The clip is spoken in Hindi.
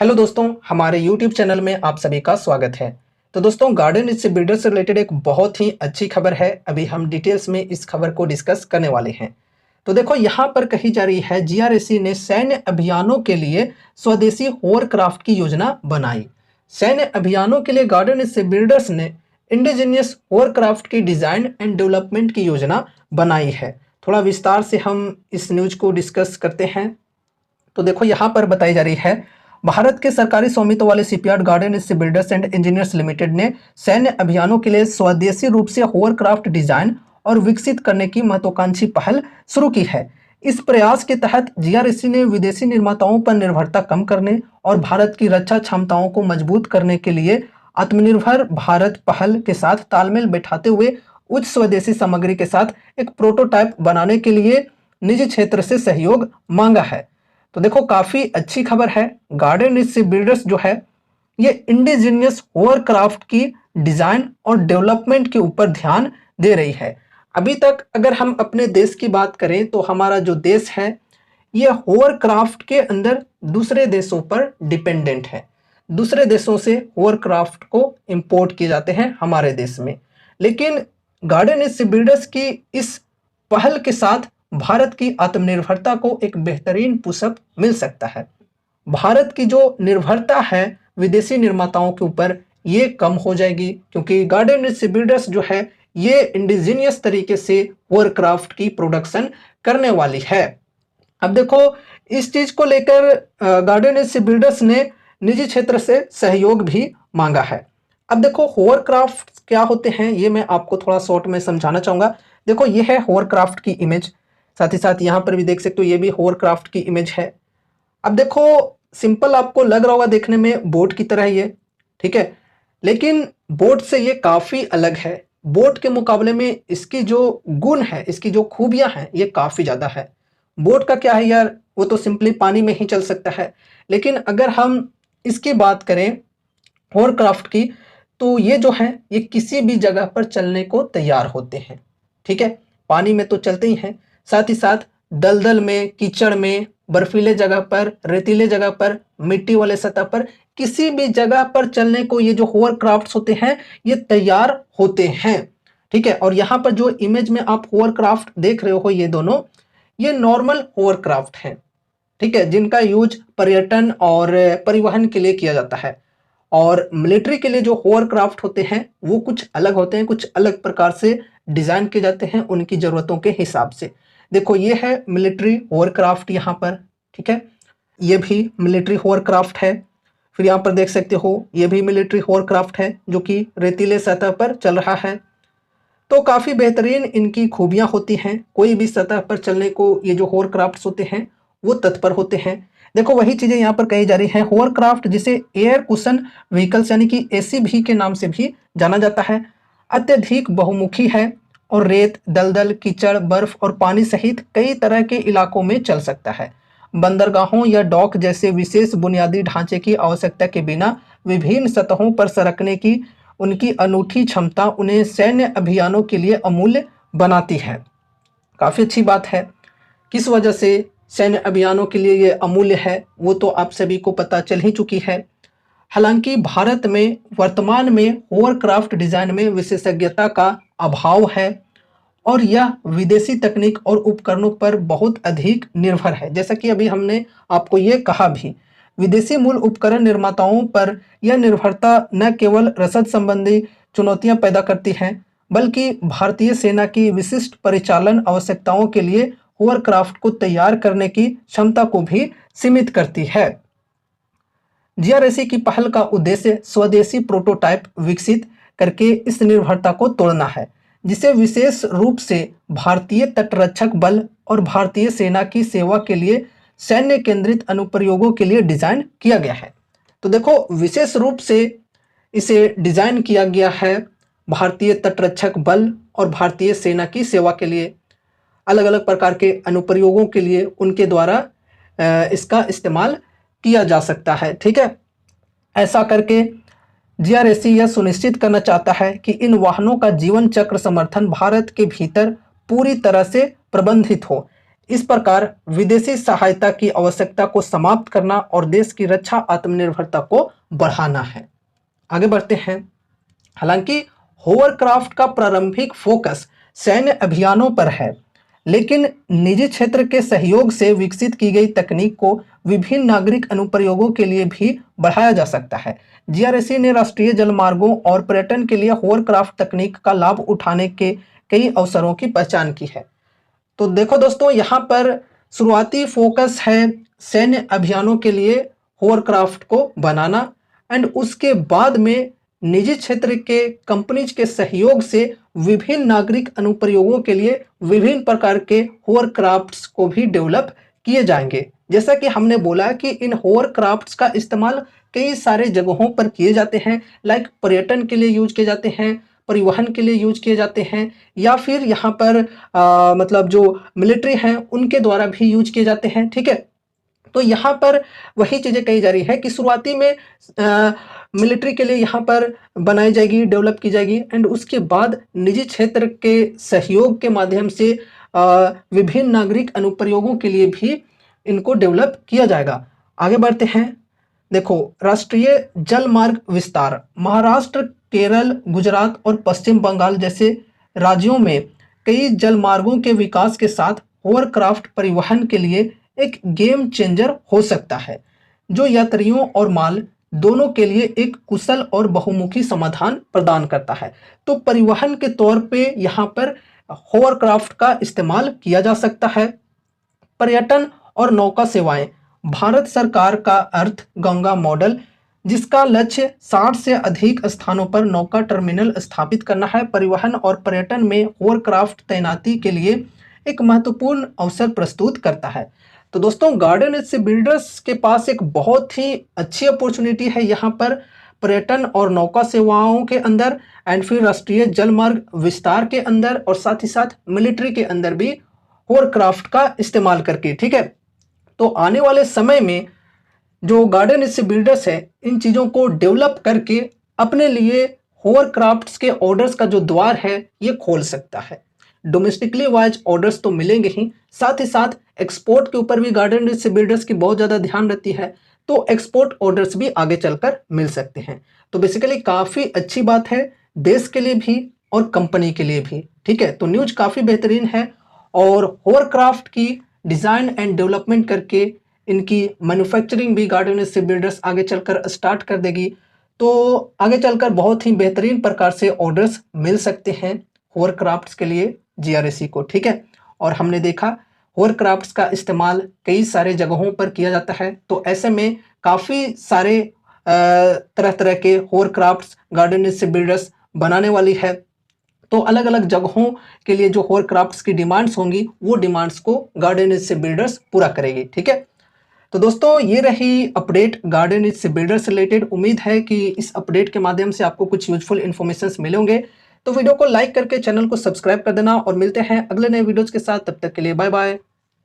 हेलो दोस्तों, हमारे यूट्यूब चैनल में आप सभी का स्वागत है। तो दोस्तों, गार्डन रिच बिल्डर से रिलेटेड एक बहुत ही अच्छी खबर है। अभी हम डिटेल्स में इस खबर को डिस्कस करने वाले हैं। तो देखो, यहाँ पर कही जा रही है जीआरएसी ने सैन्य अभियानों के लिए स्वदेशी होवरक्राफ्ट की योजना बनाई। सैन्य अभियानों के लिए गार्डन रिच बिल्डर्स ने इंडिजीनियस होवरक्राफ्ट की डिजाइन एंड डेवलपमेंट की योजना बनाई है। थोड़ा विस्तार से हम इस न्यूज को डिस्कस करते हैं। तो देखो, यहाँ पर बताई जा रही है, भारत के सरकारी स्वामित्व वाले shipyard garden builders and engineers limited ने सैन्य अभियानों के लिए स्वदेशी रूप से होवरक्राफ्ट डिजाइन और विकसित करने की महत्वाकांक्षी पहल शुरू की है। इस प्रयास के तहत जीआरएसी ने विदेशी निर्माताओं पर निर्भरता कम करने और भारत की रक्षा क्षमताओं को मजबूत करने के लिए आत्मनिर्भर भारत पहल के साथ तालमेल बैठाते हुए उच्च स्वदेशी सामग्री के साथ एक प्रोटोटाइप बनाने के लिए निजी क्षेत्र से सहयोग मांगा है। तो देखो, काफी अच्छी खबर है। गार्डन रिच बिल्डर्स जो है ये इंडिजीनियस होवरक्राफ्ट की डिजाइन और डेवलपमेंट के ऊपर ध्यान दे रही है। अभी तक अगर हम अपने देश की बात करें तो हमारा जो देश है ये होवरक्राफ्ट के अंदर दूसरे देशों पर डिपेंडेंट है। दूसरे देशों से होवरक्राफ्ट को इंपोर्ट किए जाते हैं हमारे देश में। लेकिन गार्डन रिच बिल्डर्स की इस पहल के साथ भारत की आत्मनिर्भरता को एक बेहतरीन पुशअप मिल सकता है। भारत की जो निर्भरता है विदेशी निर्माताओं के ऊपर ये कम हो जाएगी, क्योंकि गार्डन रिच बिल्डर्स जो है ये इंडिजीनियस तरीके से होवरक्राफ्ट की प्रोडक्शन करने वाली है। अब देखो, इस चीज को लेकर गार्डन रिच बिल्डर्स ने निजी क्षेत्र से सहयोग भी मांगा है। अब देखो, होवरक्राफ्ट क्या होते हैं ये मैं आपको थोड़ा शॉर्ट में समझाना चाहूंगा। देखो, ये है होवरक्राफ्ट की इमेज। साथ ही साथ यहाँ पर भी देख सकते हो, ये भी होवरक्राफ्ट की इमेज है। अब देखो, सिंपल आपको लग रहा होगा देखने में बोट की तरह ये, ठीक है, लेकिन बोट से ये काफी अलग है। बोट के मुकाबले में इसकी जो गुण है, इसकी जो खूबियां हैं, ये काफी ज्यादा है। बोट का क्या है यार, वो तो सिंपली पानी में ही चल सकता है। लेकिन अगर हम इसकी बात करें होवरक्राफ्ट की, तो ये जो है ये किसी भी जगह पर चलने को तैयार होते हैं। ठीक है, पानी में तो चलते ही हैं, साथ ही साथ दलदल में, कीचड़ में, बर्फीले जगह पर, रेतीले जगह पर, मिट्टी वाले सतह पर, किसी भी जगह पर चलने को ये जो होवरक्राफ्ट्स होते हैं ये तैयार होते हैं। ठीक है, और यहाँ पर जो इमेज में आप होवरक्राफ्ट देख रहे हो ये दोनों, ये नॉर्मल होवरक्राफ्ट हैं। ठीक है, जिनका यूज पर्यटन और परिवहन के लिए किया जाता है। और मिलिट्री के लिए जो होवरक्राफ्ट होते हैं वो कुछ अलग होते हैं, कुछ अलग प्रकार से डिजाइन किए जाते हैं उनकी जरूरतों के हिसाब से। देखो, ये है मिलिट्री होवरक्राफ्ट यहाँ पर, ठीक है, ये भी मिलिट्री होवरक्राफ्ट है। फिर यहाँ पर देख सकते हो ये भी मिलिट्री होवरक्राफ्ट है जो कि रेतीले सतह पर चल रहा है। तो काफ़ी बेहतरीन इनकी खूबियाँ होती हैं। कोई भी सतह पर चलने को ये जो होवरक्राफ्ट्स होते हैं वो तत्पर होते हैं। देखो, वही चीज़ें यहाँ पर कही जा रही हैं। होवरक्राफ्ट जिसे एयर कुशन व्हीकल्स यानी कि एसीवी के नाम से भी जाना जाता है, अत्यधिक बहुमुखी है और रेत, दलदल, कीचड़, बर्फ और पानी सहित कई तरह के इलाकों में चल सकता है। बंदरगाहों या डॉक जैसे विशेष बुनियादी ढांचे की आवश्यकता के बिना विभिन्न सतहों पर सरकने की उनकी अनूठी क्षमता उन्हें सैन्य अभियानों के लिए अमूल्य बनाती है। काफ़ी अच्छी बात है। किस वजह से सैन्य अभियानों के लिए ये अमूल्य है वो तो आप सभी को पता चल ही चुकी है। हालांकि भारत में वर्तमान में होवरक्राफ्ट डिजाइन में विशेषज्ञता का अभाव है और यह विदेशी तकनीक और उपकरणों पर बहुत अधिक निर्भर है। जैसा कि अभी हमने आपको ये कहा भी, विदेशी मूल उपकरण निर्माताओं पर यह निर्भरता न केवल रसद संबंधी चुनौतियां पैदा करती है, बल्कि भारतीय सेना की विशिष्ट परिचालन आवश्यकताओं के लिए होवरक्राफ्ट को तैयार करने की क्षमता को भी सीमित करती है। जीआरएसी की पहल का उद्देश्य स्वदेशी प्रोटोटाइप विकसित करके इस निर्भरता को तोड़ना है, जिसे विशेष रूप से भारतीय तटरक्षक बल और भारतीय सेना की सेवा के लिए सैन्य केंद्रित अनुप्रयोगों के लिए डिजाइन किया गया है। तो देखो, विशेष रूप से इसे डिजाइन किया गया है भारतीय तटरक्षक बल और भारतीय सेना की सेवा के लिए, अलग अलग प्रकार के अनुप्रयोगों के लिए उनके द्वारा इसका इस्तेमाल किया जा सकता है। ठीक है, ऐसा करके जीआरएसी यह सुनिश्चित करना चाहता है कि इन वाहनों का जीवन चक्र समर्थन भारत के भीतर पूरी तरह से प्रबंधित हो। इस प्रकार विदेशी सहायता की आवश्यकता को समाप्त करना और देश की रक्षा आत्मनिर्भरता को बढ़ाना है। आगे बढ़ते हैं। हालांकि होवरक्राफ्ट का प्रारंभिक फोकस सैन्य अभियानों पर है, लेकिन निजी क्षेत्र के सहयोग से विकसित की गई तकनीक को विभिन्न नागरिक अनुप्रयोगों के लिए भी बढ़ाया जा सकता है। जीआरएसी ने राष्ट्रीय जलमार्गों और पर्यटन के लिए होवरक्राफ्ट तकनीक का लाभ उठाने के कई अवसरों की पहचान की है। तो देखो दोस्तों, यहाँ पर शुरुआती फोकस है सैन्य अभियानों के लिए होवरक्राफ्ट को बनाना, एंड उसके बाद में निजी क्षेत्र के कंपनीज के सहयोग से विभिन्न नागरिक अनुप्रयोगों के लिए विभिन्न प्रकार के होवरक्राफ्ट्स को भी डेवलप किए जाएंगे। जैसा कि हमने बोला कि इन होवरक्राफ्ट्स का इस्तेमाल कई सारे जगहों पर किए जाते हैं, लाइक पर्यटन के लिए यूज किए जाते हैं, परिवहन के लिए यूज किए जाते हैं, या फिर यहाँ पर मतलब जो मिलिट्री हैं उनके द्वारा भी यूज किए जाते हैं। ठीक है, तो यहाँ पर वही चीज़ें कही जा रही है कि शुरुआती में मिलिट्री के लिए यहाँ पर बनाई जाएगी, डेवलप की जाएगी, एंड उसके बाद निजी क्षेत्र के सहयोग के माध्यम से विभिन्न नागरिक अनुप्रयोगों के लिए भी इनको डेवलप किया जाएगा। आगे बढ़ते हैं। देखो, राष्ट्रीय जल मार्ग विस्तार महाराष्ट्र, केरल, गुजरात और पश्चिम बंगाल जैसे राज्यों में कई जल मार्गों के विकास के साथ होवरक्राफ्ट परिवहन के लिए एक गेम चेंजर हो सकता है, जो यात्रियों और माल दोनों के लिए एक कुशल और बहुमुखी समाधान प्रदान करता है। तो परिवहन के तौर पे यहाँ पर होवरक्राफ्ट का इस्तेमाल किया जा सकता है। पर्यटन और नौका सेवाएं भारत सरकार का अर्थ गंगा मॉडल, जिसका लक्ष्य 60 से अधिक स्थानों पर नौका टर्मिनल स्थापित करना है, परिवहन और पर्यटन में होवरक्राफ्ट तैनाती के लिए एक महत्वपूर्ण अवसर प्रस्तुत करता है। तो दोस्तों, गार्डन एज बिल्डर्स के पास एक बहुत ही अच्छी अपॉर्चुनिटी है यहाँ पर पर्यटन और नौका सेवाओं के अंदर, एंड फिर राष्ट्रीय जलमार्ग विस्तार के अंदर, और साथ ही साथ मिलिट्री के अंदर भी होवरक्राफ्ट का इस्तेमाल करके। ठीक है, तो आने वाले समय में जो गार्डन एज बिल्डर्स है इन चीज़ों को डेवलप करके अपने लिए होवरक्राफ्ट्स के ऑर्डर्स का जो द्वार है ये खोल सकता है। डोमेस्टिकली वाइज ऑर्डर्स तो मिलेंगे ही, साथ ही साथ एक्सपोर्ट के ऊपर भी गार्डन एज बिल्डर्स की बहुत ज़्यादा ध्यान रहती है, तो एक्सपोर्ट ऑर्डर्स भी आगे चलकर मिल सकते हैं। तो बेसिकली काफ़ी अच्छी बात है देश के लिए भी और कंपनी के लिए भी। ठीक है, तो न्यूज काफ़ी बेहतरीन है, और होवरक्राफ्ट की डिज़ाइन एंड डेवलपमेंट करके इनकी मैन्युफैक्चरिंग भी गार्डन एज बिल्डर्स आगे चलकर स्टार्ट कर देगी। तो आगे चलकर बहुत ही बेहतरीन प्रकार से ऑर्डर्स मिल सकते हैं होवरक्राफ्ट्स के लिए जीआरएसी को। ठीक है, और हमने देखा होवरक्राफ्ट्स का इस्तेमाल कई सारे जगहों पर किया जाता है, तो ऐसे में काफ़ी सारे तरह तरह के होवरक्राफ्ट्स गार्डन एज बिल्डर्स बनाने वाली है। तो अलग अलग जगहों के लिए जो होवरक्राफ्ट्स की डिमांड्स होंगी वो डिमांड्स को गार्डन एज बिल्डर्स पूरा करेगी। ठीक है, तो दोस्तों ये रही update garden edge builders related. उम्मीद है कि इस अपडेट के माध्यम से आपको कुछ यूजफुल इन्फॉर्मेशंस मिलेंगे। तो वीडियो को लाइक करके चैनल को सब्सक्राइब कर देना, और मिलते हैं अगले नए वीडियोज के साथ। तब तक के लिए बाय बाय।